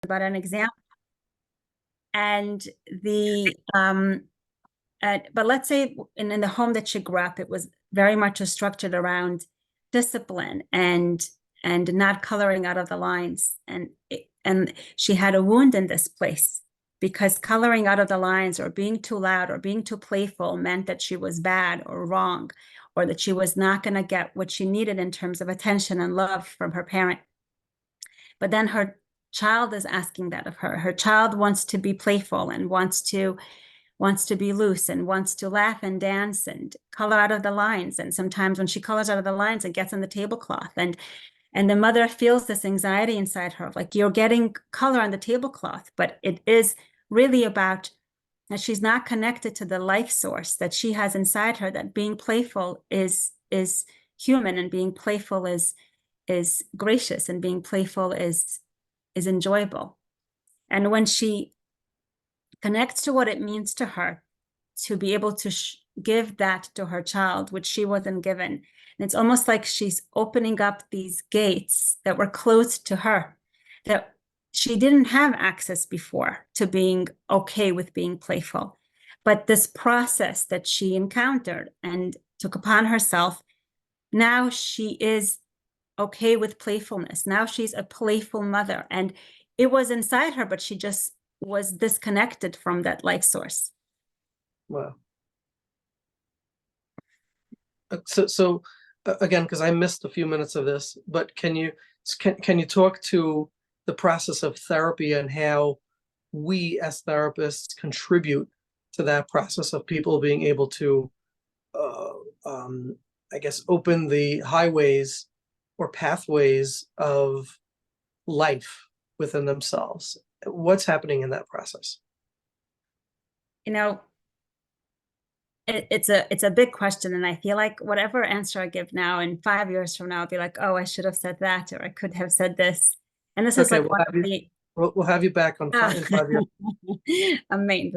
about an example. And but let's say in the home that she grew up, it was very much structured around discipline and not coloring out of the lines. And she had a wound in this place because coloring out of the lines or being too loud or being too playful meant that she was bad or wrong, or that she was not going to get what she needed in terms of attention and love from her parent. But then her child is asking that of her. Her child wants to be playful and wants to be loose and wants to laugh and dance and color out of the lines. And sometimes when she colors out of the lines, it gets on the tablecloth. And the mother feels this anxiety inside her, like, you're getting color on the tablecloth, but it is really about that she's not connected to the life source that she has inside her, that being playful is human, and being playful is gracious, and being playful is enjoyable. And when she connects to what it means to her to be able to give that to her child, which she wasn't given, and it's almost like she's opening up these gates that were closed to her, that she didn't have access before to being okay with being playful. But this process that she encountered and took upon herself, now she is okay with playfulness. Now she's a playful mother, and it was inside her, but she just was disconnected from that life source. Wow. So again, because I missed a few minutes of this, but can you talk to the process of therapy and how we as therapists contribute to that process of people being able to, I guess, open the highways or pathways of life within themselves? What's happening in that process? You know, it's a big question, and I feel like whatever answer I give now, in 5 years from now, I'll be like, oh, I should have said that, or I could have said this. And this is Okay, like we'll have you back in 5 years. Amen.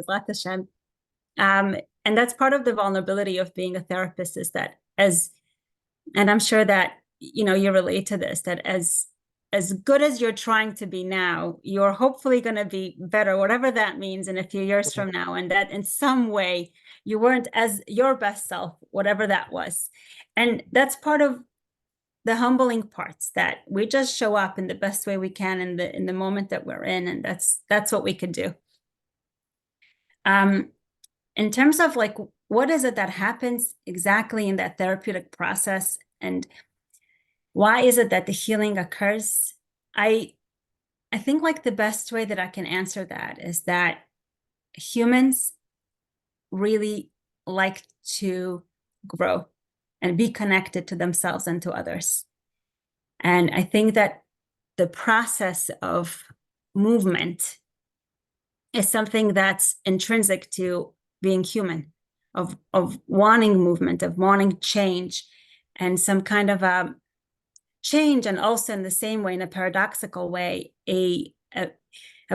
And that's part of the vulnerability of being a therapist, is that and I'm sure that, you relate to this, that as good as you're trying to be now, you're hopefully going to be better, whatever that means, in a few years from now. And that in some way you weren't as your best self, whatever that was. And that's part of the humbling parts, that we just show up in the best way we can in the moment that we're in. And that's what we can do. In terms of like, what is it that happens exactly in that therapeutic process, and why is it that the healing occurs? I think like the best way that I can answer that is that humans really like to grow and be connected to themselves and to others. And I think that the process of movement is something that's intrinsic to being human, of wanting movement, of wanting change, and some kind of a change, and also in the same way, in a paradoxical way, a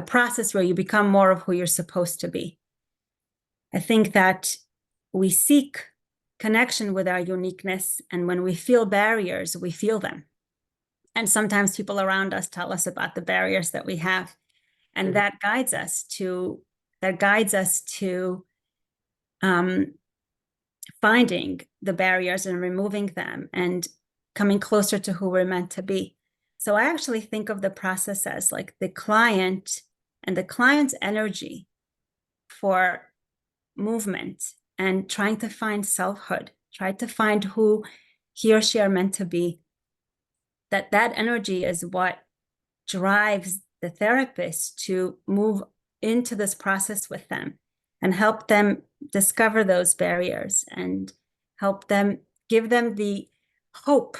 process where you become more of who you're supposed to be. I think that we seek connection with our uniqueness, and when we feel barriers, we feel them. And sometimes people around us tell us about the barriers that we have, and that guides us to finding the barriers and removing them and coming closer to who we're meant to be. So I actually think of the process as like the client and the client's energy for movement and trying to find selfhood, try to find who he or she are meant to be. That energy is what drives the therapist to move into this process with them and help them discover those barriers and help them, give them the hope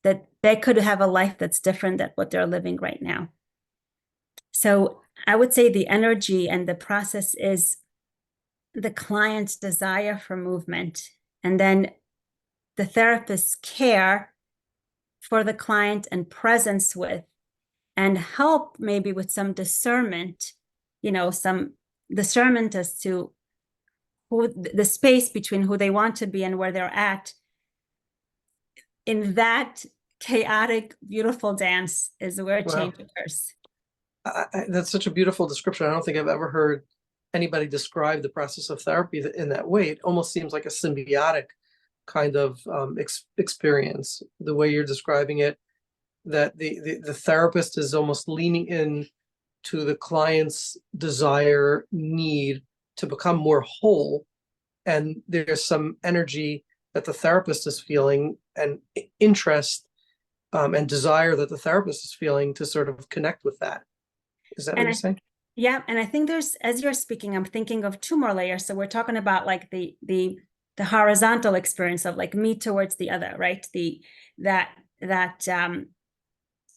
that they could have a life that's different than what they're living right now. So I would say the energy and the process is the client's desire for movement, and then the therapist's care for the client and presence with, and help maybe with some discernment, some discernment as to who the space between who they want to be and where they're at. In that chaotic, beautiful dance is where change occurs. That's such a beautiful description. I don't think I've ever heard anybody describe the process of therapy in that way. It almost seems like a symbiotic kind of experience, the way you're describing it, that the therapist is almost leaning in to the client's desire, need to become more whole. And there's some energy that the therapist is feeling and interest and desire that the therapist is feeling to sort of connect with that. Is that what And you're saying? yeah, and I think there's, as you're speaking, I'm thinking of two more layers. So we're talking about like the horizontal experience of like me towards the other, right? That that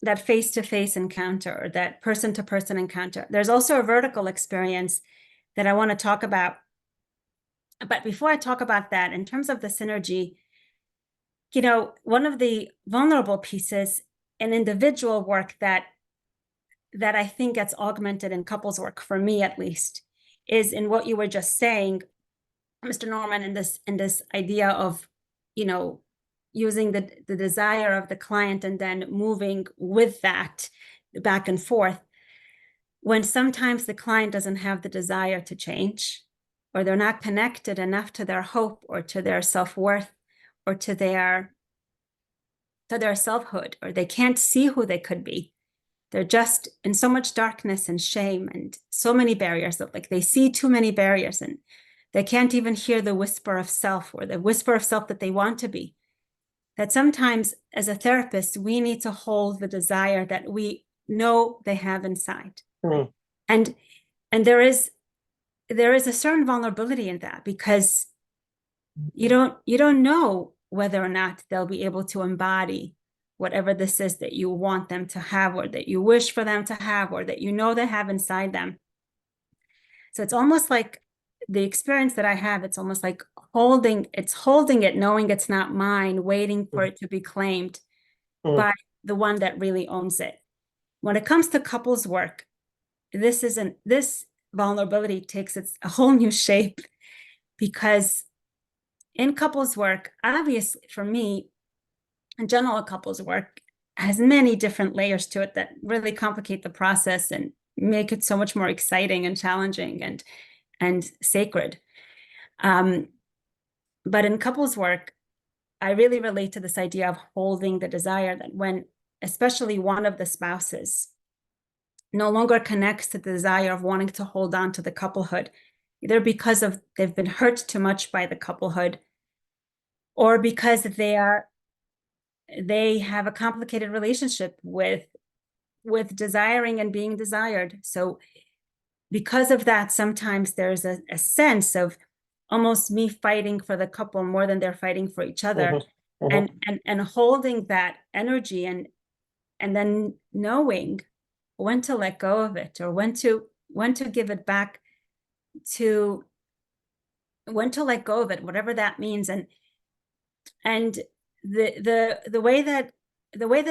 that face-to-face encounter, or that person-to-person encounter. There's also a vertical experience that I want to talk about. But before I talk about that, in terms of the synergy, one of the vulnerable pieces in individual work that I think gets augmented in couples work, for me at least, is in what you were just saying, Mr. Norman, in this idea of, using the desire of the client and then moving with that back and forth, when sometimes the client doesn't have the desire to change, or they're not connected enough to their hope or to their self-worth or to their selfhood, or they can't see who they could be. They're just in so much darkness and shame and so many barriers, that like they see too many barriers, and they can't even hear the whisper of self, or the whisper of self that they want to be. That sometimes as a therapist, we need to hold the desire that we know they have inside. Mm. And there is a certain vulnerability in that, because you don't know whether or not they'll be able to embody whatever this is that you want them to have, or that you wish for them to have, or that they have inside them. So it's almost like the experience that I have, it's almost like holding it, knowing it's not mine, waiting for it to be claimed by the one that really owns it. When it comes to couples work, this vulnerability takes a whole new shape, because in couples work, obviously for me, in general, couples work has many different layers to it that really complicate the process and make it so much more exciting and challenging and sacred. But in couples work, I really relate to this idea of holding the desire, that when especially one of the spouses no longer connects to the desire of wanting to hold on to the couplehood, either because they've been hurt too much by the couplehood, or because they have a complicated relationship with desiring and being desired. So because of that, sometimes there's a sense of almost me fighting for the couple more than they're fighting for each other. And holding that energy, and then knowing when to let go of it, or when to give it back, to when to let go of it, whatever that means. And the way that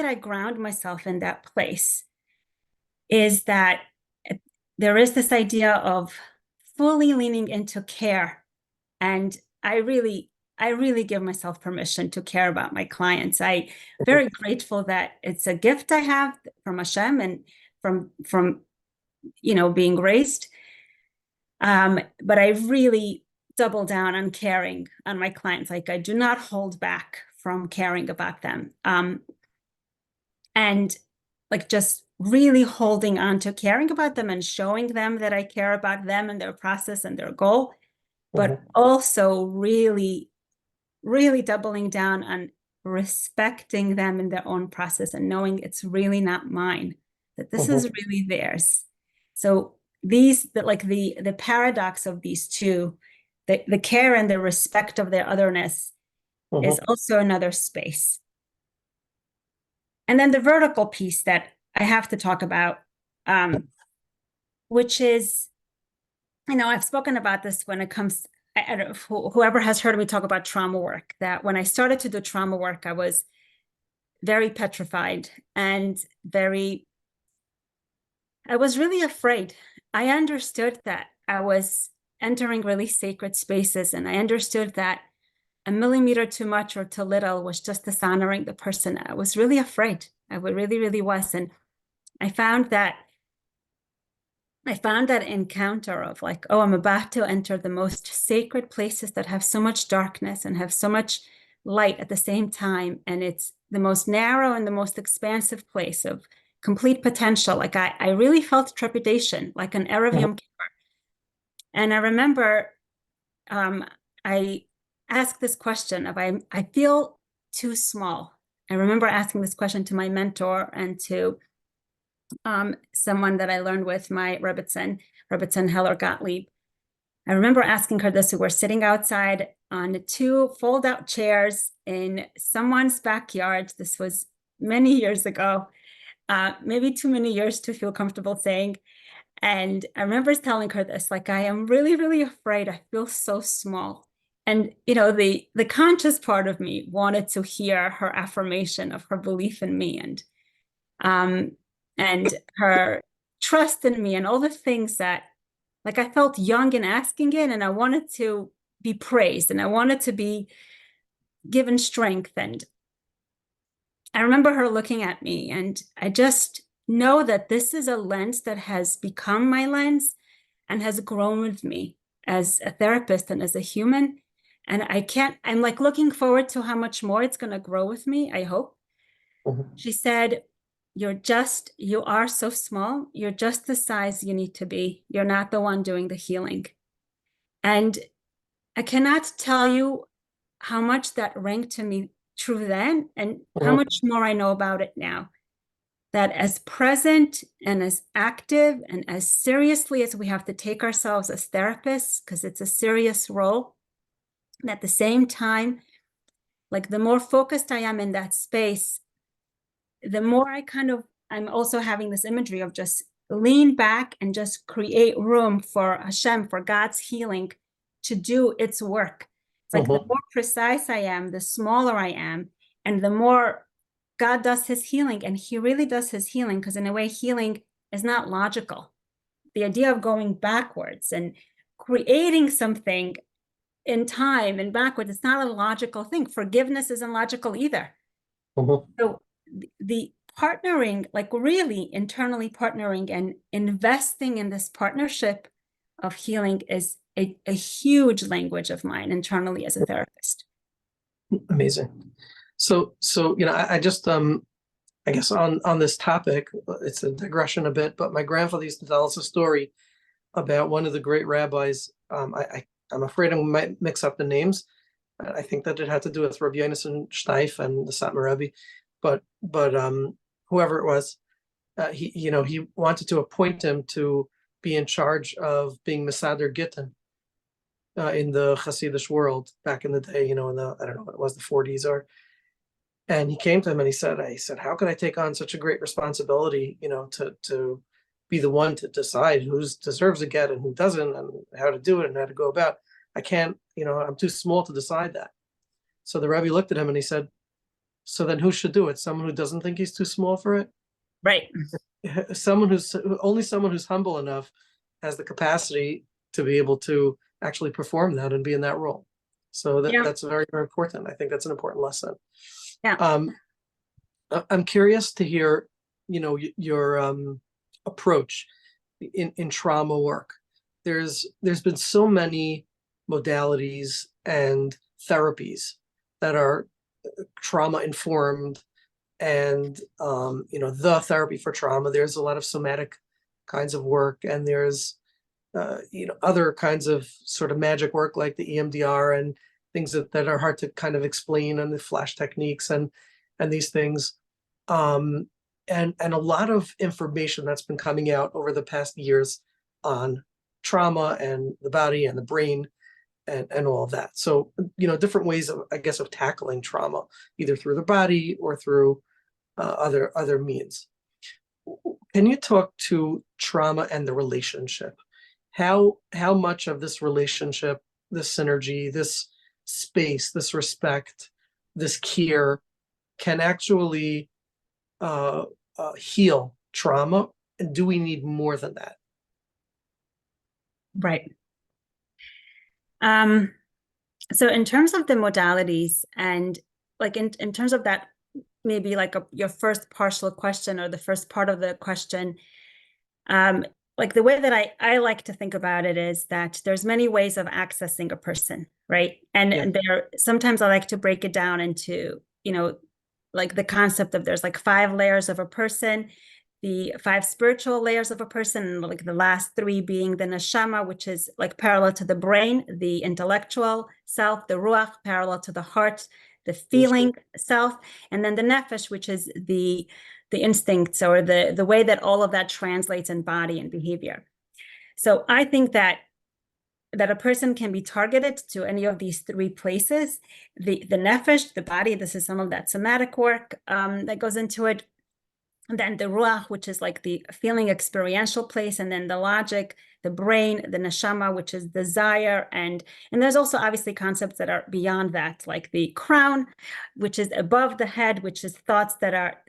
I ground myself in that place is that there is this idea of fully leaning into care. And I really give myself permission to care about my clients. I'm very grateful that it's a gift I have from Hashem and from being raised. But I really double down on caring on my clients. Like, I do not hold back from caring about them. And like just really holding on to caring about them and showing them that I care about them and their process and their goal, but also really, really doubling down on respecting them in their own process and knowing it's really not mine, that this is really theirs. So the paradox of these two, the care and the respect of their otherness, is also another space. And then the vertical piece that I have to talk about, which is, I've spoken about this when it comes, I don't know, whoever has heard me talk about trauma work, that when I started to do trauma work, I was very petrified and I was really afraid. I understood that I was entering really sacred spaces, and I understood that a millimeter too much or too little was just dishonoring the person. I was really afraid. I really, really was. And I found that I found that encounter of like, oh, I'm about to enter the most sacred places that have so much darkness and have so much light at the same time. And it's the most narrow and the most expansive place of complete potential. Like I really felt trepidation, like an Erev Mhm. Yom Kippur. And I remember I asked this question of I feel too small. I remember asking this question to my mentor and to someone that I learned with, my Rebbitzin Heller Gottlieb. I remember asking her this. We were sitting outside on two fold-out chairs in someone's backyard. This was many years ago, maybe too many years to feel comfortable saying. And I remember telling her this, like, I am really, really afraid. I feel so small. And, you know, the conscious part of me wanted to hear her affirmation of her belief in me um, and her trust in me and all the things that, like, I felt young in asking it, and I wanted to be praised and I wanted to be given strength. And I remember her looking at me, and I just know that this is a lens that has become my lens and has grown with me as a therapist and as a human. And I'm like looking forward to how much more it's going to grow with me, I hope. Mhm. She said, you are so small. You're just the size you need to be. You're not the one doing the healing. And I cannot tell you how much that rang to me true then and how Mhm. much more I know about it now. That as present and as active and as seriously as we have to take ourselves as therapists, because it's a serious role, and at the same time, like the more focused I am in that space, the more I'm also having this imagery of just lean back and just create room for Hashem, for God's healing to do its work. It's like the Mhm. more precise I am, the smaller I am, and the more God does his healing. And he really does his healing, because in a way, healing is not logical. The idea of going backwards and creating something in time and backwards, it's not a logical thing. Forgiveness isn't logical either. Mhm. So the partnering, like really internally partnering and investing in this partnership of healing is a huge language of mine internally as a therapist. Amazing. So I just I guess on this topic, it's a digression a bit, but my grandfather used to tell us a story about one of the great rabbis. I'm afraid I might mix up the names. I think that it had to do with Rabbi Yonason Steif and the Satmar Rebbe, but whoever it was, he wanted to appoint him to be in charge of being Mesader Gittin in the Hasidic world back in the day. In the, I don't know what it was, the 40s or. And he came to him and he said, how could I take on such a great responsibility, to be the one to decide who deserves a get and who doesn't, and how to do it and how to go about. I can't, I'm too small to decide that. So the Rebbe looked at him and he said, so then who should do it? Someone who doesn't think he's too small for it? Right. Someone who's humble enough has the capacity to be able to actually perform that and be in that role. So Yeah. that's very, very important. I think that's an important lesson. Yeah. Um, I'm curious to hear, your approach in trauma work. There's been so many modalities and therapies that are trauma informed, and the therapy for trauma. There's a lot of somatic kinds of work, and there's other kinds of sort of magic work like the EMDR and things that are hard to kind of explain, and the flash techniques and these things. Um, and a lot of information that's been coming out over the past years on trauma and the body and the brain and all of that. So, different ways of, I guess, of tackling trauma, either through the body or through other means. Can you talk to trauma and the relationship? How much of this relationship, this synergy, this space, this respect, this care can actually heal trauma, and do we need more than that? Right. Um, so in terms of the modalities and like in terms of that, maybe like your first partial question or the first part of the question, like the way that I like to think about it is that there's many ways of accessing a person, right? And, Yeah. and there sometimes I like to break it down into, like the concept of there's like 5 layers of a person, the 5 spiritual layers of a person, and like the last 3 being the neshama, which is like parallel to the brain, the intellectual self, the ruach parallel to the heart, the feeling self, and then the nefesh, which is the instincts or the way that all of that translates in body and behavior. So I think that a person can be targeted to any of these 3 places. The nefesh, the body, this is some of that somatic work that goes into it. And then the ruach, which is like the feeling experiential place, and then the logic, the brain, the neshama, which is desire, and there's also obviously concepts that are beyond that, like the crown, which is above the head, which is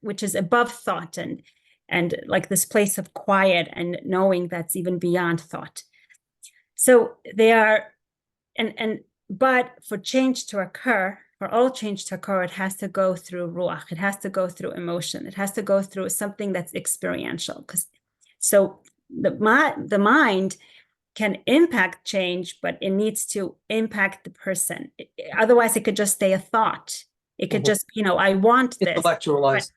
which is above thought, and like this place of quiet and knowing that's even beyond thought. So they are, and but for change to occur, for all change to occur, it has to go through ruach. It has to go through emotion. It has to go through something that's experiential. So the mind can impact change, but it needs to impact the person. Otherwise, it could just stay a thought. It could just, I want this, but, Intellectualized.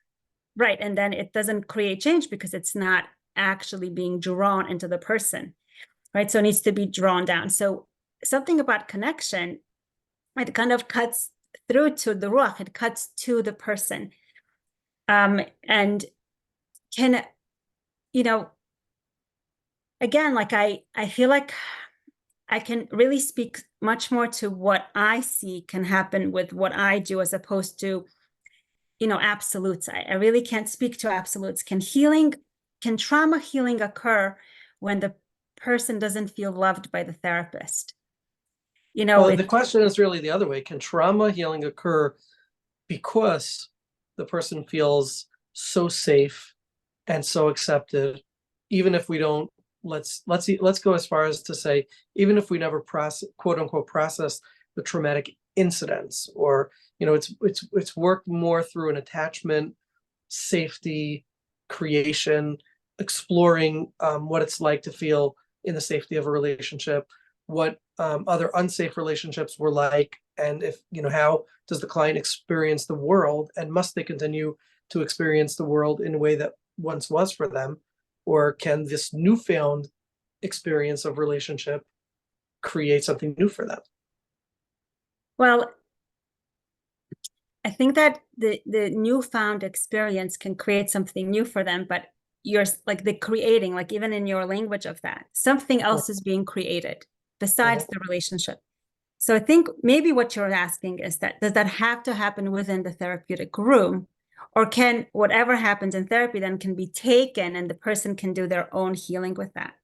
right, and then it doesn't create change because it's not actually being drawn into the person, right? So it needs to be drawn down. So something about connection, it kind of cuts through to the ruach, it cuts to the person, and can, again, like I feel like I can really speak much more to what I see can happen with what I do, as opposed to, absolutes. I really can't speak to absolutes. Can trauma healing occur when the person doesn't feel loved by the therapist? Well, It the question is really the other way. Can trauma healing occur because the person feels so safe and so accepted, even if we don't, let's go as far as to say, even if we never process, quote unquote, process the traumatic incidents, or it's worked more through an attachment, safety, creation, exploring what it's like to feel in the safety of a relationship, what other unsafe relationships were like, and if how does the client experience the world, and must they continue to experience the world in a way that once was for them, or can this newfound experience of relationship create something new for them? Well, I think that the newfound experience can create something new for them, but you're like the creating, like even in your language of that, something else is being created besides Mhm. the relationship. So I think maybe what you're asking is that, does that have to happen within the therapeutic room? Or can whatever happens in therapy then can be taken and the person can do their own healing with that?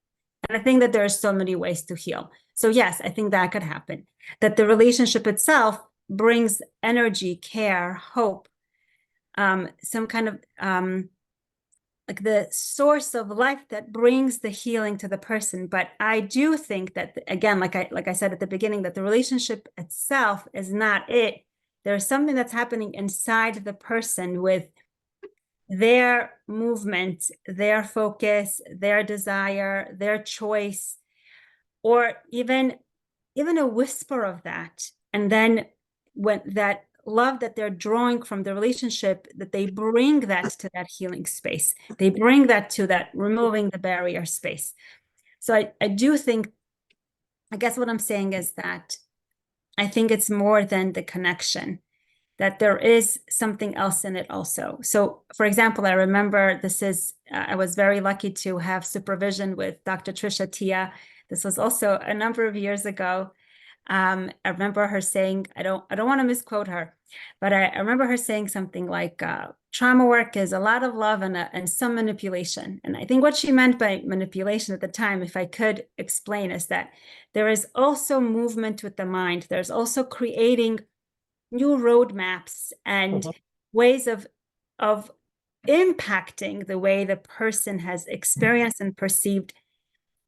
And I think that there are so many ways to heal. So yes, I think that could happen. That the relationship itself brings energy, care, hope, some kind of like the source of life that brings the healing to the person. But I do think that, again, like I said at the beginning, that the relationship itself is not it. There's something that's happening inside the person with their movement, their focus, their desire, their choice, or even a whisper of that. And then when that love that they're drawing from the relationship, that they bring that to that healing space, they bring that to that removing the barrier space. So I do think, I guess what I'm saying is that I think it's more than the connection, that there is something else in it also. So for example, I remember I was very lucky to have supervision with Dr. Trisha Tia. This was also a number of years ago. I remember her saying, I don't want to misquote her, but I remember her saying something like, trauma work is a lot of love and some manipulation. And I think what she meant by manipulation at the time, if I could explain, is that there is also movement with the mind. There's also creating new roadmaps and Mhm. ways of impacting the way the person has experienced and perceived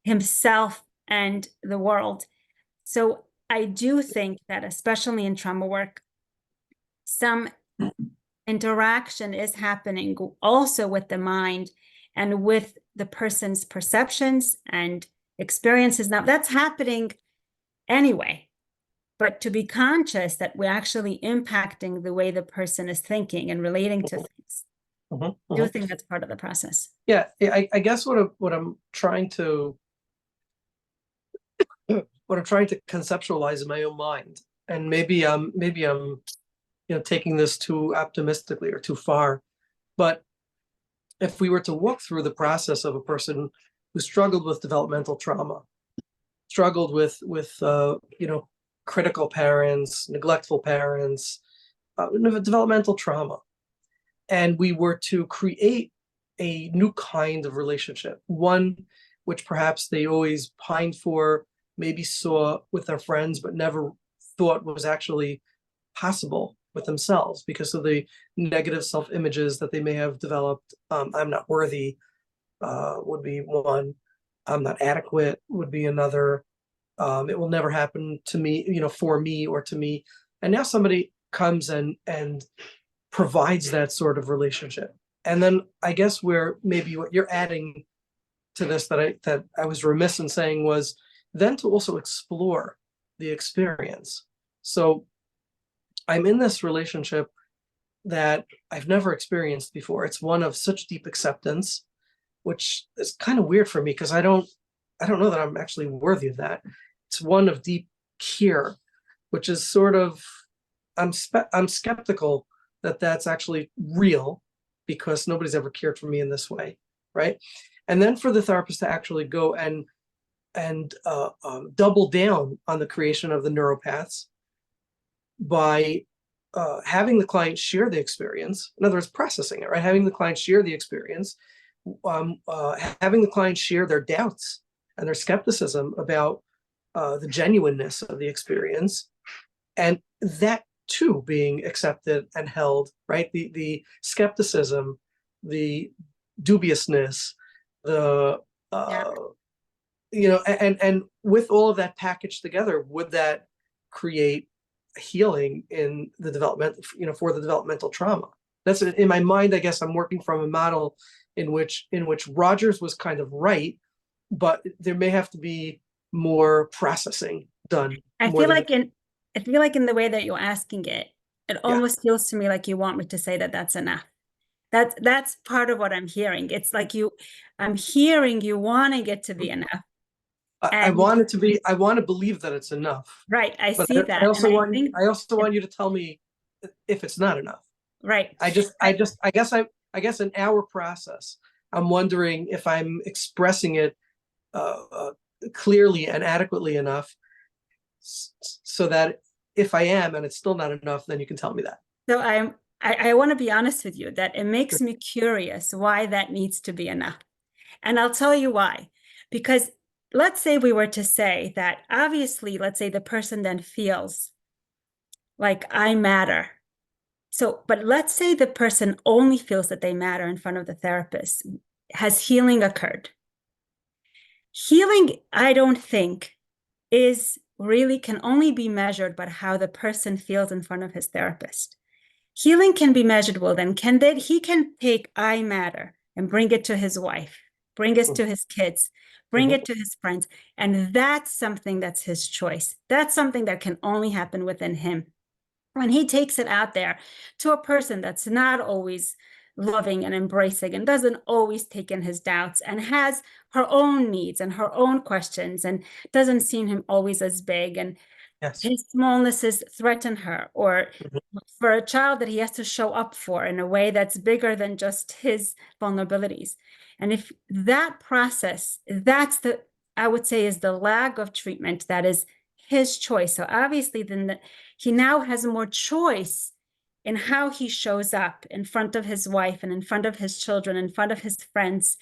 himself and the world. So I do think that, especially in trauma work, some interaction is happening also with the mind and with the person's perceptions and experiences. Now, that's happening anyway, but to be conscious that we're actually impacting the way the person is thinking and relating to things. I do think that's part of the process. Yeah, I guess what I'm trying to conceptualize in my own mind, and maybe I'm taking this too optimistically or too far, but if we were to walk through the process of a person who struggled with developmental trauma, struggled with critical parents, neglectful parents, developmental trauma, and we were to create a new kind of relationship, one which perhaps they always pined for, maybe saw with their friends, but never thought was actually possible with themselves because of the negative self-images that they may have developed. I'm not worthy would be one. I'm not adequate would be another. It will never happen to me, for me or to me. And now somebody comes and provides that sort of relationship. And then I guess where maybe what you're adding to this that I was remiss in saying was then to also explore the experience. So I'm in this relationship that I've never experienced before. It's one of such deep acceptance, which is kind of weird for me because I don't know that I'm actually worthy of that. It's one of deep care, which is sort of I'm skeptical that that's actually real because nobody's ever cared for me in this way, right? And then for the therapist to actually go and double down on the creation of the neuropaths by having the client share the experience. In other words, processing it, right? Having the client share the experience, having the client share their doubts and their skepticism about the genuineness of the experience, and that too being accepted and held, right? The skepticism, the dubiousness, the and with all of that packaged together, would that create healing in the development, for the developmental trauma? That's in my mind. I guess I'm working from a model in which Rogers was kind of right, but there may have to be more processing done. I feel like in the way that you're asking it, it almost feels to me like you want me to say that that's enough. That's part of what I'm hearing. It's like I'm hearing you wanting it to be enough. I want it to be. I want to believe that it's enough. Right. I But see that. I also think want you to tell me if it's not enough. Right. I guess in our process, I'm wondering if I'm expressing it clearly and adequately enough, so that if I am and it's still not enough, then you can tell me that. So I want to be honest with you that it makes me curious why that needs to be enough. And I'll tell you why. Because let's say we were to say that obviously, let's say the person then feels like I matter. So, but let's say the person only feels that they matter in front of the therapist. Has healing occurred? Healing, I don't think, can only be measured by how the person feels in front of his therapist. Healing can be measured, well, then he can take I matter and bring it to his wife, bring it to his kids, bring it to his friends. And that's something that's his choice. That's something that can only happen within him. When he takes it out there to a person that's not always loving and embracing and doesn't always take in his doubts and has her own needs and her own questions and doesn't see him always as big, and his smallnesses threaten her, or for a child that he has to show up for in a way that's bigger than just his vulnerabilities. And if that process, I would say, is the lack of treatment that is his choice. So obviously then he now has more choice in how he shows up in front of his wife and in front of his children, in front of his friends.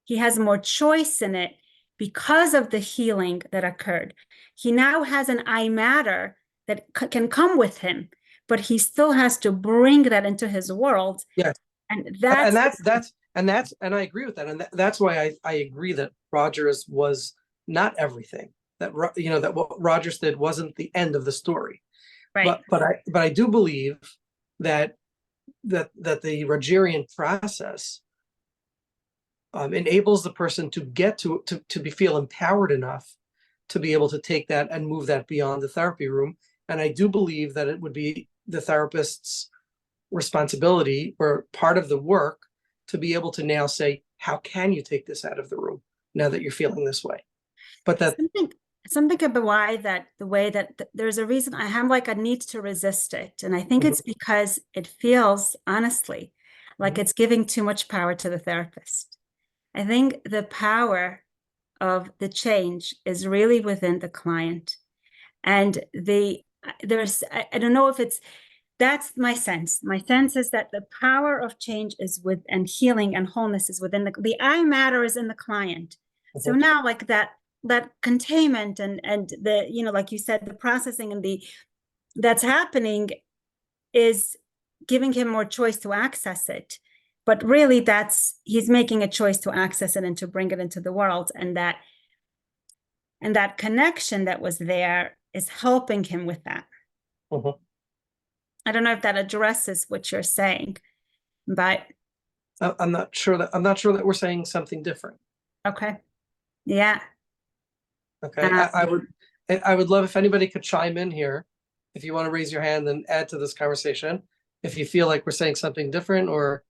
He has more choice in it because of the healing that occurred. He now has an I matter that can come with him, but he still has to bring that into his world. Yes. And I agree with that. And that's why I agree that Rogers was not everything. That what Rogers did wasn't the end of the story. Right. But I do believe that the Rogerian process enables the person to get to feel empowered enough to be able to take that and move that beyond the therapy room. And I do believe that it would be the therapist's responsibility or part of the work to be able to now say, how can you take this out of the room now that you're feeling this way? But that something about why that the way that there's a reason I have like a need to resist it. And I think it's because it feels honestly like it's giving too much power to the therapist. I think the power of the change is really within the client. And I don't know if that's my sense. My sense is that the power of change is and healing and wholeness is within the I matter is in the client. So now like that containment and the, like you said, the processing and that's happening is giving him more choice to access it. But really he's making a choice to access it and to bring it into the world. And that connection that was there is helping him with that. I don't know if that addresses what you're saying, but I'm not sure that we're saying something different. Okay. Yeah. Okay. I would love if anybody could chime in here. If you want to raise your hand and add to this conversation, if you feel like we're saying something different or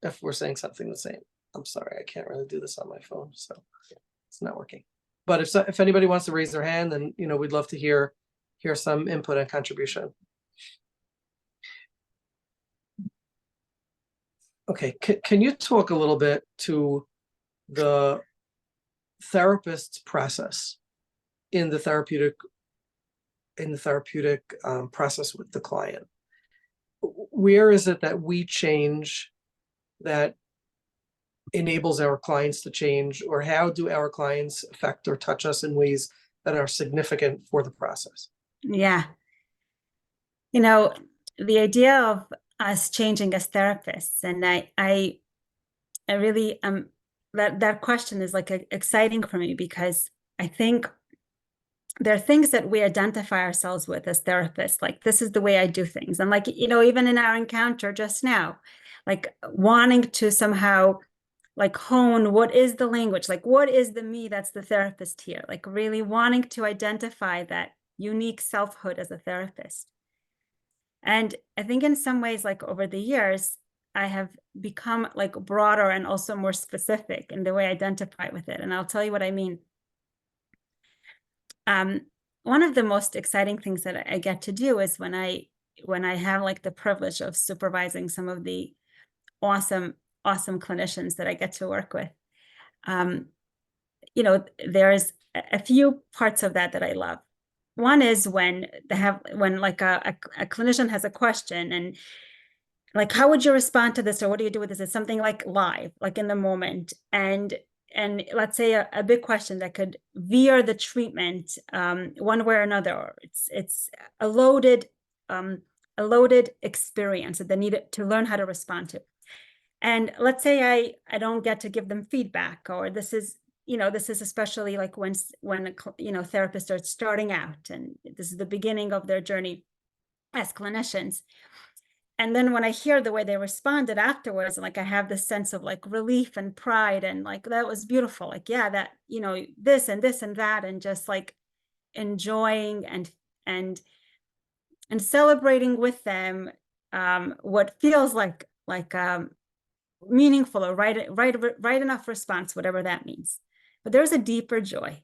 if we're saying something the same. I'm sorry, I can't really do this on my phone, so it's not working. But if anybody wants to raise their hand, then we'd love to hear some input and contribution. Okay, can you talk a little bit to the therapist's process in the therapeutic process with the client? Where is it that we change that enables our clients to change, or how do our clients affect or touch us in ways that are significant for the process? Yeah. The idea of us changing as therapists, and I really that question is like exciting for me, because I think there are things that we identify ourselves with as therapists, like this is the way I do things. And like, even in our encounter just now, like wanting to somehow like hone what is the language, like what is the me that's the therapist here, like really wanting to identify that unique selfhood as a therapist. And I think in some ways, like over the years, I have become like broader and also more specific in the way I identify with it. And I'll tell you what I mean. One of the most exciting things that I get to do is when I have like the privilege of supervising some of the awesome clinicians that I get to work with. There's a few parts of that I love. One is when like a clinician has a question and like, how would you respond to this? Or what do you do with this? It's something like live, like in the moment. And let's say a big question that could veer the treatment one way or another. Or it's a loaded experience that they need to learn how to respond to. And let's say I don't get to give them feedback, or this is especially like when therapists are starting out and this is the beginning of their journey as clinicians. And then when I hear the way they responded afterwards, like I have this sense of like relief and pride, and like that was beautiful. Like, yeah, that, this and this and that, and just like enjoying and celebrating with them what feels like meaningful or right enough response, whatever that means. But there's a deeper joy.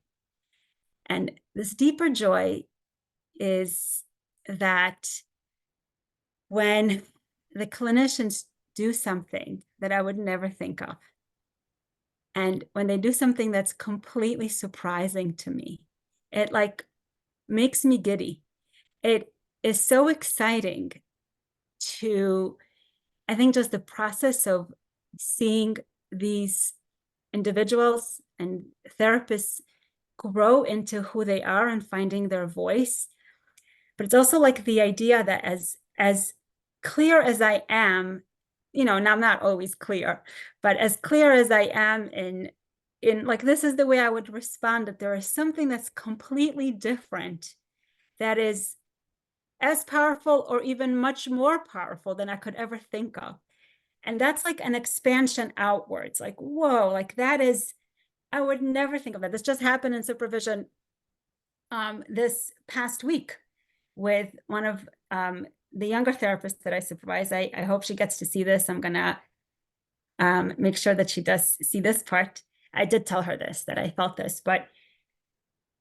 And this deeper joy is that when the clinicians do something that I would never think of, and when they do something that's completely surprising to me, it like makes me giddy. It is so exciting to, I think, just the process of seeing these individuals and therapists grow into who they are and finding their voice. But it's also like the idea that as clear as I am, and I'm not always clear, but as clear as I am in like, this is the way I would respond, that there is something that's completely different that is as powerful or even much more powerful than I could ever think of. And that's like an expansion outwards, like, whoa, like that is, I would never think of that. This just happened in supervision this past week with one of the younger therapists that I supervise. I hope she gets to see this. I'm gonna make sure that she does see this part. I did tell her this, that I felt this, but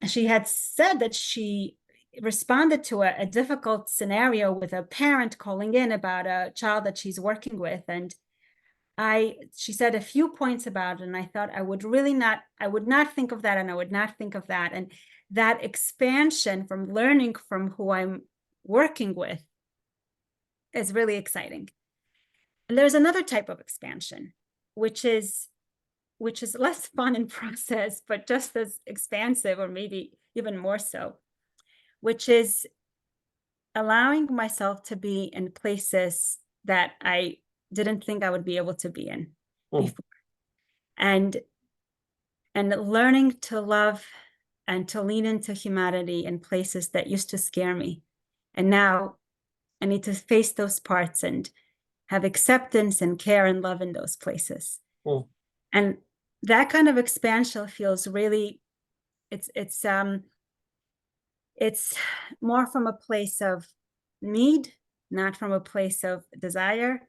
she had said that she responded to a difficult scenario with a parent calling in about a child that she's working with. And she said a few points about it, and I thought I would not think of that, and I would not think of that. And that expansion from learning from who I'm working with is really exciting. And there's another type of expansion, which is less fun in process, but just as expansive, or maybe even more so, which is allowing myself to be in places that I didn't think I would be able to be in before. And learning to love and to lean into humanity in places that used to scare me. And now I need to face those parts and have acceptance and care and love in those places. And that kind of expansion feels really, it's more from a place of need, not from a place of desire.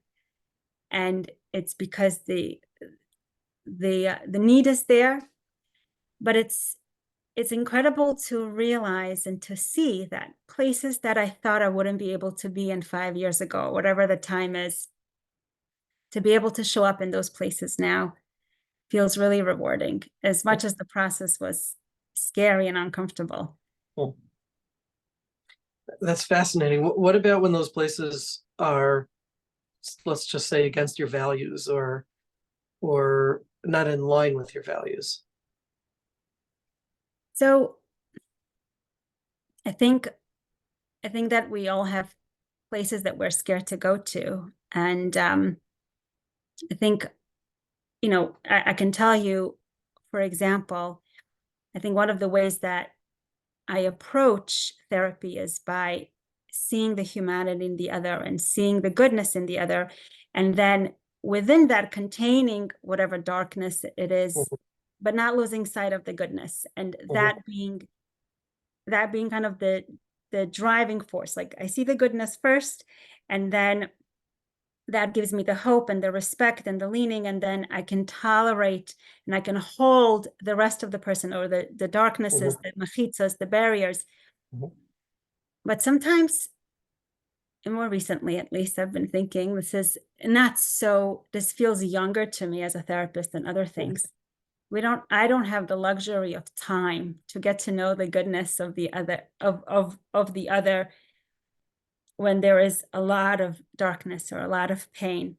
And it's because the need is there, but it's incredible to realize and to see that places that I thought I wouldn't be able to be in 5 years ago, whatever the time is, to be able to show up in those places now feels really rewarding, as much as the process was scary and uncomfortable. That's fascinating. What about when those places are, let's just say, against your values, or not in line with your values? So I think that we all have places that we're scared to go to. And I think, I can tell you, for example, I think one of the ways that I approach therapy is by seeing the humanity in the other and seeing the goodness in the other. And then within that, containing whatever darkness it is, but not losing sight of the goodness. And that being kind of the driving force. Like, I see the goodness first, and then that gives me the hope and the respect and the leaning, and then I can tolerate and I can hold the rest of the person, or the darknesses, the machitzas, the barriers. But sometimes, and more recently at least, I've been thinking this feels younger to me as a therapist than other things. I don't have the luxury of time to get to know the goodness of the other, of the other, when there is a lot of darkness or a lot of pain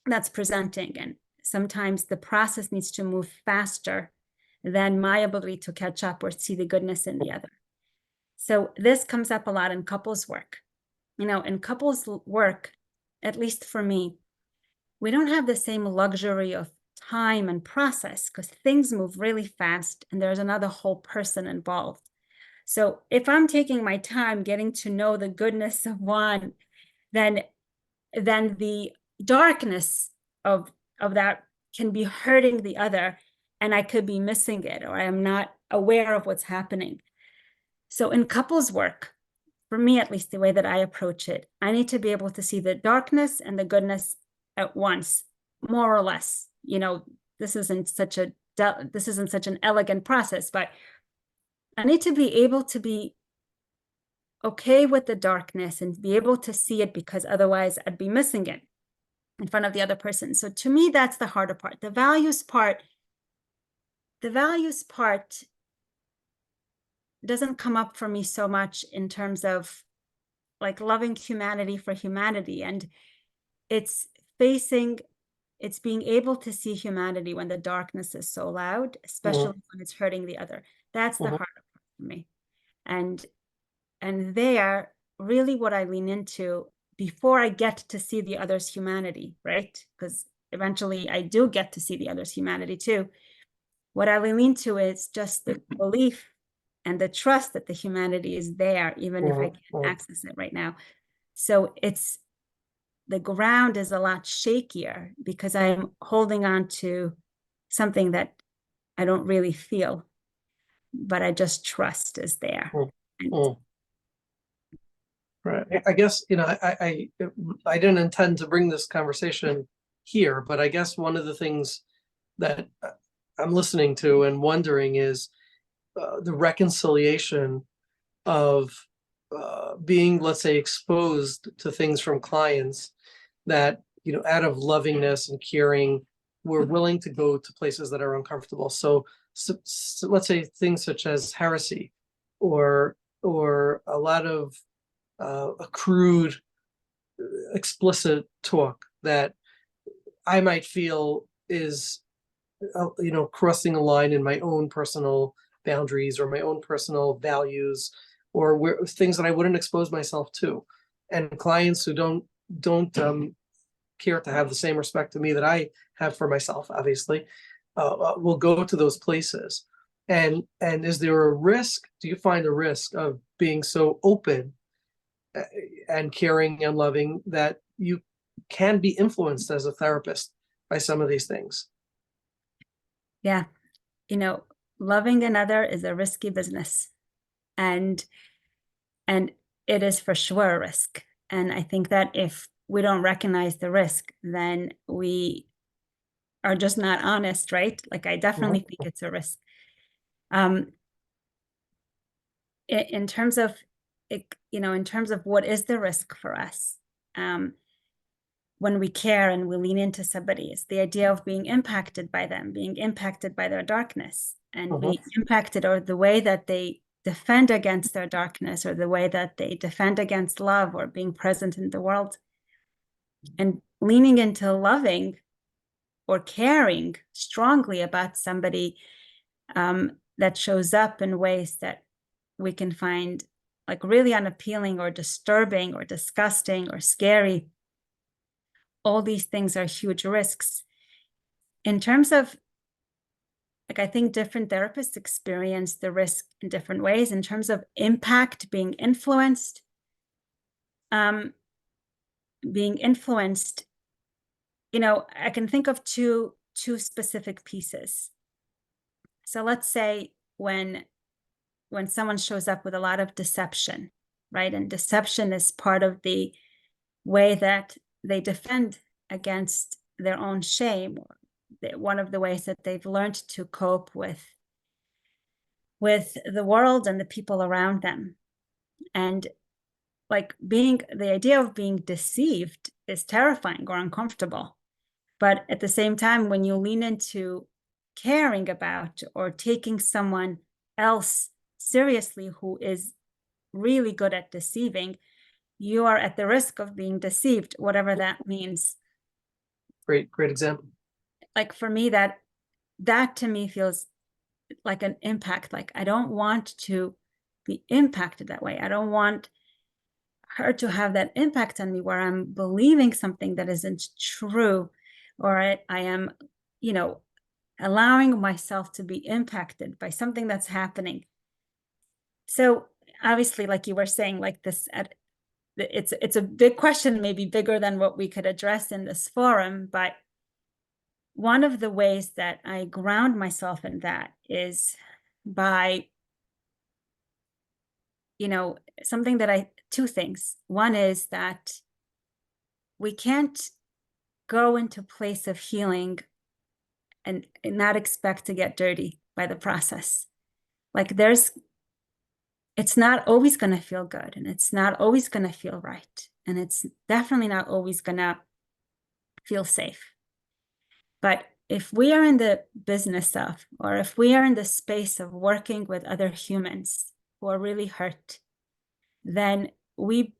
that's presenting. And sometimes the process needs to move faster than my ability to catch up or see the goodness in the other. So this comes up a lot in couples work. In couples work, at least for me, we don't have the same luxury of time and process, because things move really fast and there's another whole person involved. So if I'm taking my time getting to know the goodness of one, then the darkness of that can be hurting the other, and I could be missing it, or I am not aware of what's happening. So in couples work, for me at least, the way that I approach it, I need to be able to see the darkness and the goodness at once, more or less. This isn't such an elegant process, but I need to be able to be okay with the darkness and be able to see it, because otherwise I'd be missing it in front of the other person. So to me, that's the harder part. The values part doesn't come up for me so much in terms of like loving humanity for humanity. And it's being able to see humanity when the darkness is so loud, especially when it's hurting the other. That's the harder part for me. And there, really what I lean into before I get to see the other's humanity, right? Because eventually I do get to see the other's humanity too. What I lean into is just the belief and the trust that the humanity is there, even if I can't access it right now. So it's the ground is a lot shakier because I'm holding on to something that I don't really feel, but I just trust is there. Mm, And mm. Right. I guess, I didn't intend to bring this conversation here, but I guess one of the things that I'm listening to and wondering is the reconciliation of being, let's say, exposed to things from clients that, out of lovingness and caring, we're willing to go to places that are uncomfortable. So let's say things such as heresy or a lot of crude, explicit talk that I might feel is, crossing a line in my own personal boundaries or my own personal values, or things that I wouldn't expose myself to. And clients who don't care to have the same respect to me that I have for myself, obviously, will go to those places. And is there a risk? Do you find a risk of being so open and caring and loving that you can be influenced as a therapist by some of these things? yeah, loving another is a risky business. And it is for sure a risk. And I think that if we don't recognize the risk, then we are just not honest, right? Like I definitely think it's a risk. In terms of in terms of what is the risk for us, when we care and we lean into somebody, it's the idea of being impacted by them, being impacted by their darkness, and being impacted, or the way that they defend against their darkness, or the way that they defend against love, or being present in the world. And leaning into loving or caring strongly about somebody that shows up in ways that we can find like really unappealing or disturbing or disgusting or scary. All these things are huge risks. In terms of, like, I think different therapists experience the risk in different ways. In terms of impact, being influenced, I can think of two specific pieces. So let's say when someone shows up with a lot of deception, right? And deception is part of the way that they defend against their own shame, or one of the ways that they've learned to cope with the world and the people around them. And like the idea of being deceived is terrifying or uncomfortable. But at the same time, when you lean into caring about or taking someone else seriously who is really good at deceiving, you are at the risk of being deceived, whatever that means. Great example. Like for me, that to me feels like an impact. Like I don't want to be impacted that way. I don't want her to have that impact on me where I'm believing something that isn't true, or I am, allowing myself to be impacted by something that's happening. So obviously, like you were saying, like this, it's a big question, maybe bigger than what we could address in this forum. But one of the ways that I ground myself in that is by, something that two things. One is that we can't go into a place of healing and not expect to get dirty by the process. Like it's not always going to feel good, and it's not always going to feel right. And it's definitely not always going to feel safe. But if we are in the business of, or if we are in the space of working with other humans who are really hurt, then we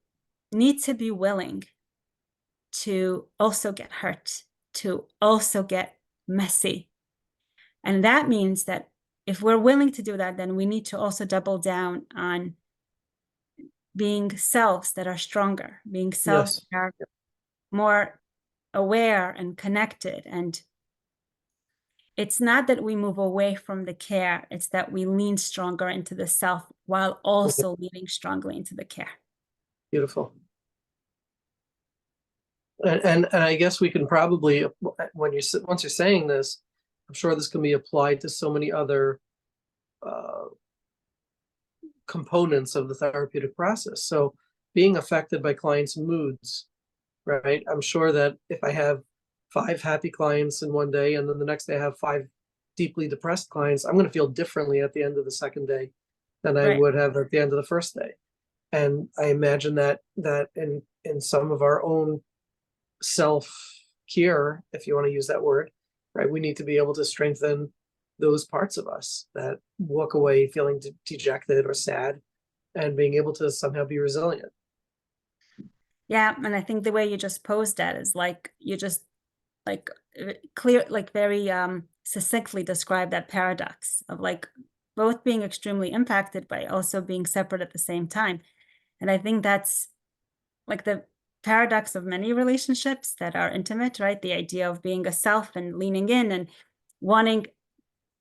need to be willing to also get hurt, to also get messy. And that means that if we're willing to do that, then we need to also double down on being selves that are stronger, being selves Yes. that are more aware and connected. And it's not that we move away from the care, it's that we lean stronger into the self while also leaning strongly into the care. Beautiful. And I guess we can probably, once you're saying this, I'm sure this can be applied to so many other uh, components of the therapeutic process. So being affected by clients' moods, right? I'm sure that if I have 5 happy clients in one day and then the next day I have 5 deeply depressed clients, I'm going to feel differently at the end of the second day than I Right. would have at the end of the first day. And I imagine that in some of our own self care, if you want to use that word, right, we need to be able to strengthen those parts of us that walk away feeling dejected or sad, and being able to somehow be resilient. Yeah, and I think the way you just posed that is like you just like clear, like very succinctly describe that paradox of like both being extremely impacted by also being separate at the same time. And I think that's like the paradox of many relationships that are intimate, right? The idea of being a self and leaning in and wanting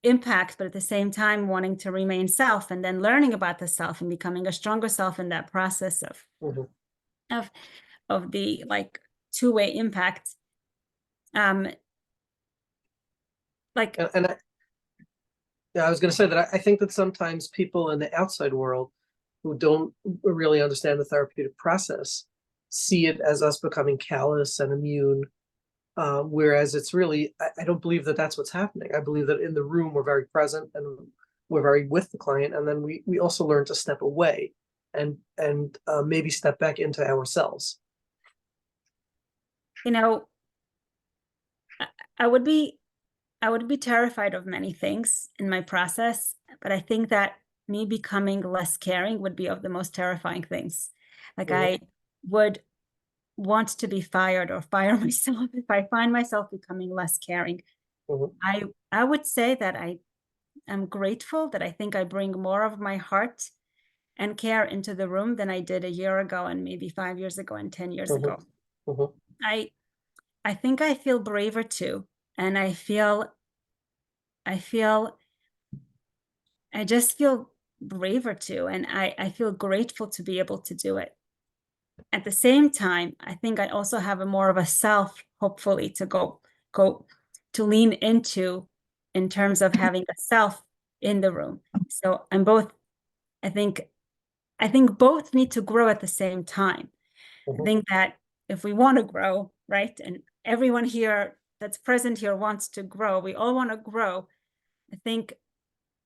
impact, but at the same time wanting to remain self, and then learning about the self and becoming a stronger self in that process Mhm. of of the like two-way impact. Um, like And yeah, I was going to say that I think that sometimes people in the outside world who don't really understand the therapeutic process see it as us becoming callous and immune, whereas it's really, I don't believe that that's what's happening. I believe that in the room we're very present and we're very with the client, and then we also learn to step away and maybe step back into ourselves. you know, I, I would be I would be terrified of many things in my process, but I think that me becoming less caring would be of the most terrifying things. Like Mhm, I would want to be fired or fire myself if I find myself becoming less caring. mhm, I would say that I am grateful that I think I bring more of my heart and care into the room than I did a year ago and maybe 5 years ago and 10 years mhm, ago. mhm, I I think I feel braver too. And I feel I just feel braver too. And I feel grateful to be able to do it. At the same time, I think I also have a more of a self, hopefully, to go to lean into in terms of having a self in the room. So I'm both, I think I think both need to grow at the same time. I mhm, think that if we want to grow, right, and everyone here that's present here wants to grow, we all want to grow. I think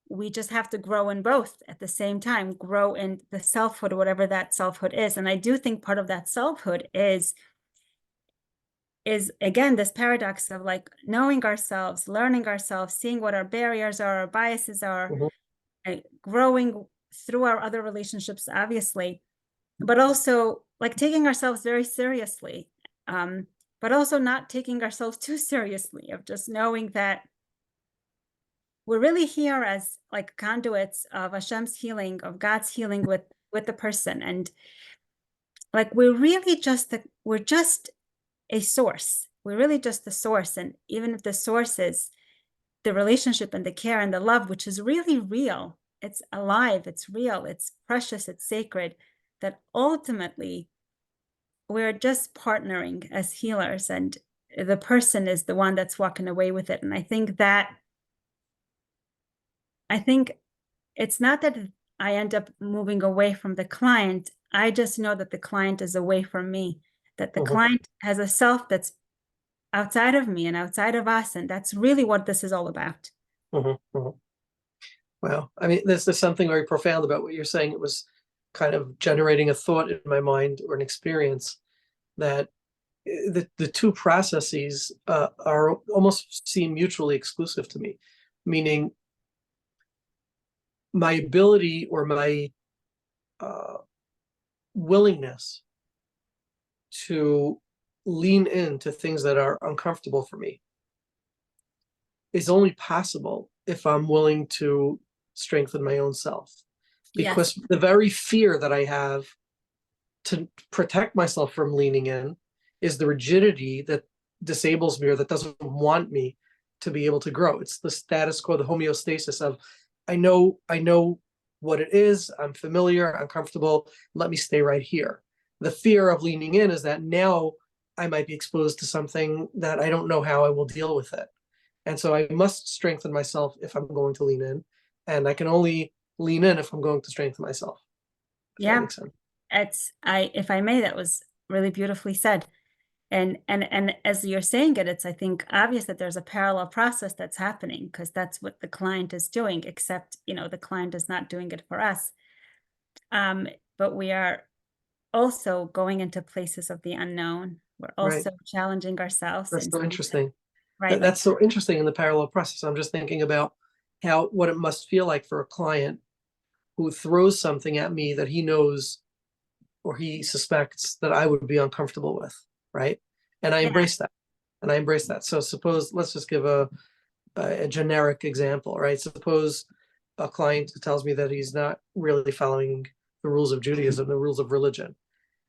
we just have to grow in both at the same time, grow in the selfhood, whatever that selfhood is. And I do think part of that selfhood is again this paradox of like knowing ourselves, learning ourselves, seeing what our barriers are, our biases are, mhm, and growing through our other relationships, obviously, but also like taking ourselves very seriously, um, but also not taking ourselves too seriously, of just knowing that we're really here as like conduits of Hashem's healing, of God's healing with the person. And like we're just a source. We're really just the source. And even if the source is the relationship and the care and the love, which is really real, it's alive, it's real, it's precious, it's sacred, that ultimately we're just partnering as healers, and the person is the one that's walking away with it. And I think it's not that I end up moving away from the client. I just know that the client is away from me, that the mhm, client has a self that's outside of me and outside of us. And that's really what this is all about. mhm, mhm. Wow. I mean, there's something very profound about what you're saying. It was kind of generating a thought in my mind, or an experience, that the two processes are almost seem mutually exclusive to me, meaning my ability or my uh, willingness to lean into things that are uncomfortable for me is only possible if I'm willing to strengthen my own self. Yes. Because the very fear that I have to protect myself from leaning in is the rigidity that disables me, or that doesn't want me to be able to grow. It's the status quo, the homeostasis of I know what it is, I'm familiar, I'm comfortable, let me stay right here. The fear of leaning in is that now I might be exposed to something that I don't know how I will deal with it. And so I must strengthen myself if I'm going to lean in. And I can only lean in if I'm going to strengthen myself, if that Yeah, makes sense. if I may, that was really beautifully said. And as you're saying it, it's, I think, obvious that there's a parallel process that's happening, because that's what the client is doing, except, the client is not doing it for us. But we are also going into places of the unknown. We're Right. also challenging ourselves That's in so some, interesting. right? Like, That's so interesting in the parallel process. I'm just thinking about what it must feel like for a client who throws something at me that he knows or he suspects that I would be uncomfortable with, right? And I yeah, embrace that. And I embrace that. So suppose, let's just give a generic example, right? Suppose a client tells me that he's not really following the rules of Judaism, the rules of religion,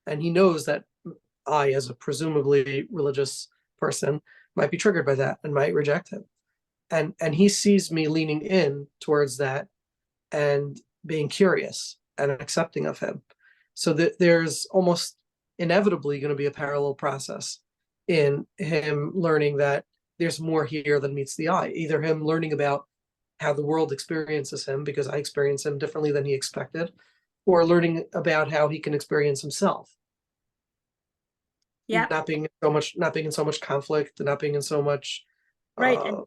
and he knows that I, as a presumably religious person, might be triggered by that and might reject him. And he sees me leaning in towards that and being curious and accepting of him. So that there's almost inevitably going to be a parallel process in him learning that there's more here than meets the eye. Either him learning about how the world experiences him because I experience him differently than he expected, or learning about how he can experience himself, yeah, not being in so much conflict, not being in so much right. uh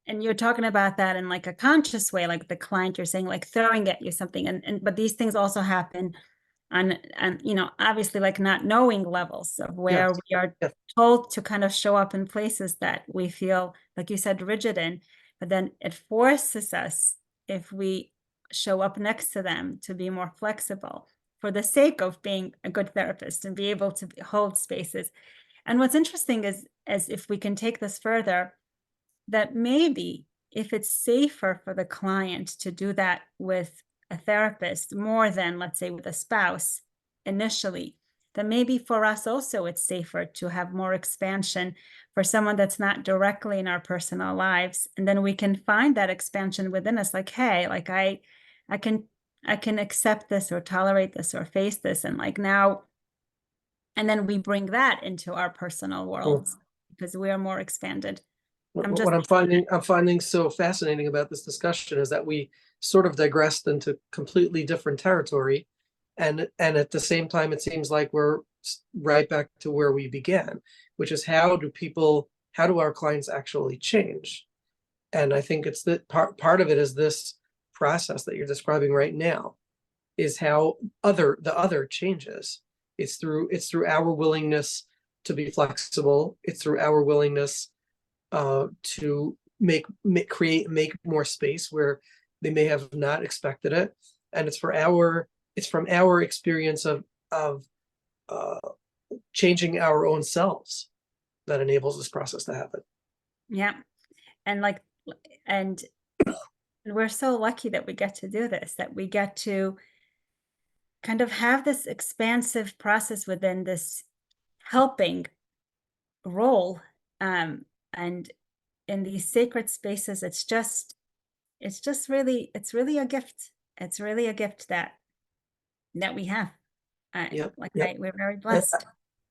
And you're talking about that in like a conscious way, like the client, you're saying, like throwing at you something, and but these things also happen on, and obviously, like, not knowing levels of where yes, we are yes, told to kind of show up in places that we feel, like you said, rigid in, but then it forces us, if we show up next to them, to be more flexible for the sake of being a good therapist and be able to hold spaces. And what's interesting is, as if we can take this further, that maybe if it's safer for the client to do that with a therapist more than, let's say, with a spouse initially, then maybe for us also it's safer to have more expansion for someone that's not directly in our personal lives. And then we can find that expansion within us, like, hey, like I can I can accept this or tolerate this or face this. And like now, and then we bring that into our personal worlds because we are more expanded. I'm what just, I'm finding so fascinating about this discussion is that we sort of digressed into completely different territory, and at the same time it seems like we're right back to where we began, which is how do our clients actually change? And I think it's the part of it is this process that you're describing right now, is how the other changes. It's through our willingness to be flexible. It's through our willingness to make more space where they may have not expected it, and it's from our experience of uh, changing our own selves that enables this process to happen. yeah. And like, and we're so lucky that we get to do this, that we get to kind of have this expansive process within this helping role. And in these sacred spaces, it's really a gift. It's really a gift that we have. Yep, Like, yep. we're very Uh, blessed.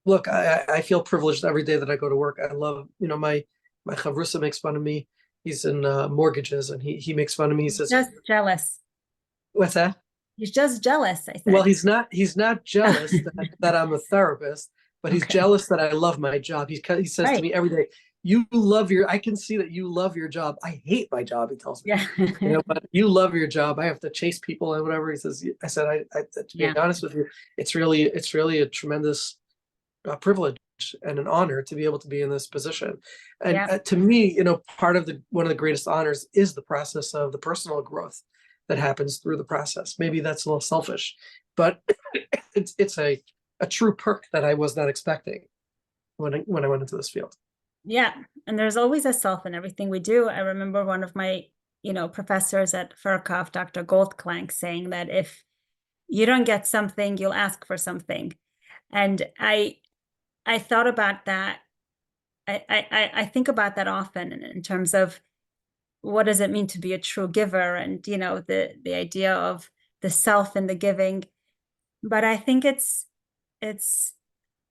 Look, I feel privileged every day that I go to work. I love, my chavrusa makes fun of me. He's in mortgages, and he makes fun of me. He says, Just jealous. "What's that?" He's just jealous, I Well, said. he's not jealous that I'm a therapist, but he's Okay. jealous that I love my job. He says to Right. me every day, "You love your. I can see that you love your job. I hate my job." He tells me, Yeah. but you love your job. I have to chase people and whatever. He says. I said, to be Yeah. honest with you, it's really a tremendous privilege and an honor to be able to be in this position. And Yeah. to me, part of one of the greatest honors is the process of the personal growth that happens through the process. Maybe that's a little selfish, but it's a true perk that I was not expecting when I went into this field. Yeah. And there's always a self in everything we do. I remember one of my, professors at Furkov, Dr. Goldklank, saying that if you don't get something, you'll ask for something. And I thought about that. I think about that often in terms of what does it mean to be a true giver, and the idea of the self and the giving. But I think it's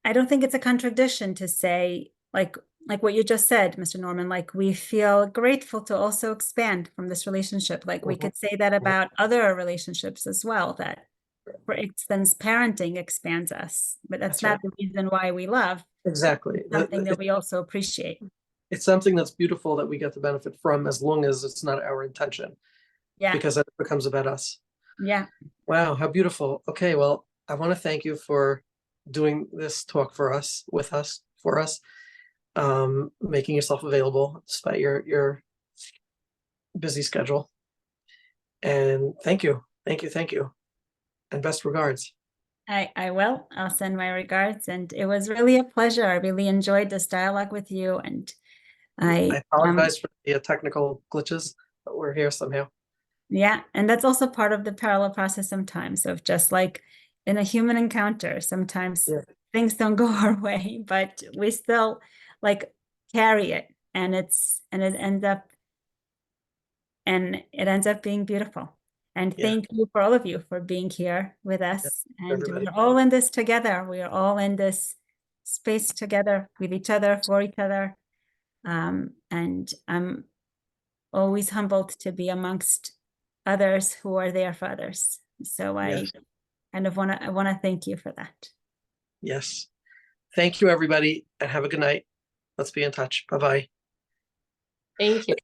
I don't think it's a contradiction to say, like what you just said, Mr. Norman, like we feel grateful to also expand from this relationship. Like we could say that about other relationships as well, that for instance, parenting expands us, but that's not the reason why we love. Exactly. It's something that we also appreciate. It's something that's beautiful that we get to benefit from, as long as it's not our intention, Yeah, because then it becomes about us. yeah. Wow, how beautiful. Okay, well, I want to thank you for doing this talk for us, with us, for us, making yourself available despite your busy schedule. And thank you, thank you, thank you, and best regards. I will. I'll send my regards, and it was really a pleasure. I really enjoyed this dialogue with you, and I apologize for the technical glitches, but we're here somehow. yeah, and that's also part of the parallel process sometimes of just like in a human encounter, sometimes Yeah. things don't go our way, but we still like carry it, and it ends up being beautiful. And Yeah, thank you for all of you for being here with us. And everybody. we're all in this together. We are all in this space together with each other, for each other. And I'm always humbled to be amongst others who are there for others. So I Yes, kind of want to thank you for that. yes. Thank you, everybody, and have a good night. Let's be in touch. Bye-bye. Thank you.